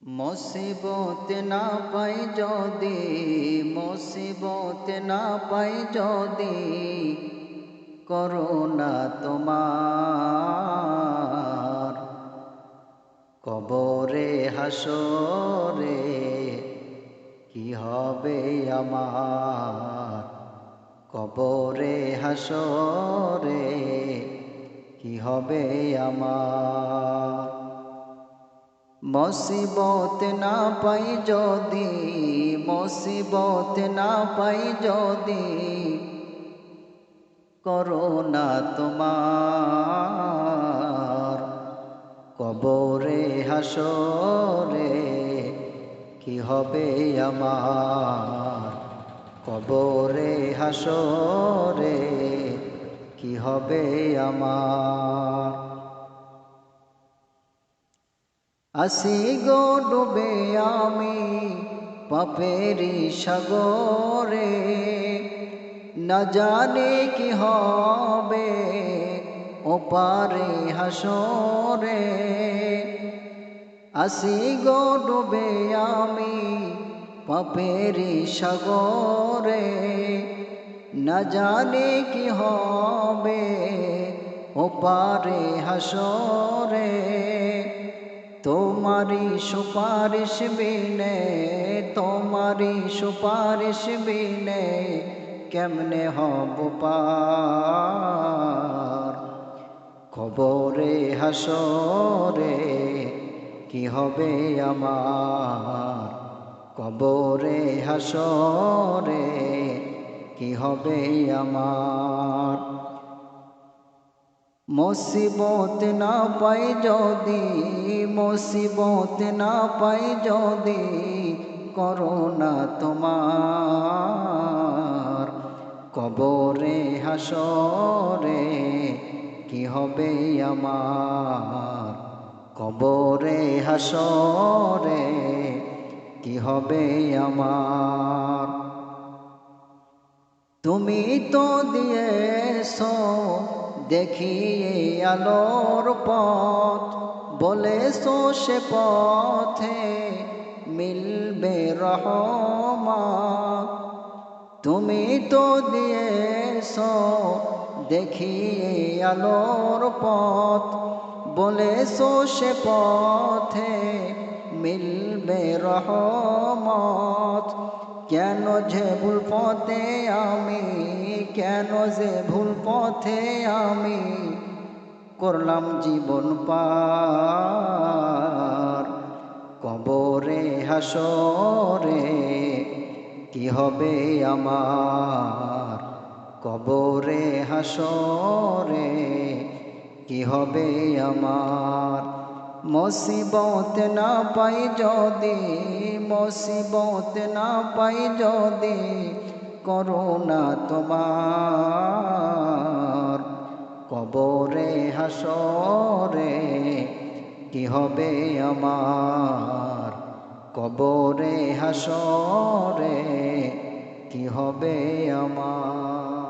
মুসিবত না পাই যদি, মুসিবত না পাই যদি, করোনা তোমার কবরে হাসরে কি হবে আমার, কবরে হাসরে কি হবে আমার। মুসিবত না পাই যদি, মুসিবত না পাই যদি, করোনা তোমার কবরে হাসরে কি হবে আমার, কবরে হাসরে কি হবে আমার। আসি গো ডুবে আমি পাপেরি সাগরে, না জানি কি হবে ওপারে হাসরে। আসি গো ডুবে আমি পাপেরি সাগরে, না জানি কি হবে ওপারে হাসরে। তোমারি সুপারিশ বিনে, তোমারি সুপারিশ বিনে কেমনে হব পার, কবরে হাসরে কি হবে আমার, কবরে হাসরে কি হবে আমার। মুসিবত না পাই যদি, মুসিবত না পাই যদি, করোনা তোমার কবরে হাসরে কি হবে আমার, কবরে হাসরে কি হবে আমার। তুমি তো দিয়েছো দেখিয়ে আলোর পথ, বলেছো সে পথে মিলবে রহমত। তুমি তো দিয়েছো দেখিয়ে আলোর পথ, বলেছো সে পথে মিলবে রহমত। কেন যে ভুল পথে আমি, কেন যে ভুল পথে আমি করলাম জীবন পার, কবরে হাসরে কি হবে আমার, কবরে হাসরে কি হবে আমার। মুসিবত না পাই যদি, মুসিবত না পাই যদি, করোনা তোমার কবরে হাসরে কি হবে আমার, কবরে হাসরে কি হবে আমার।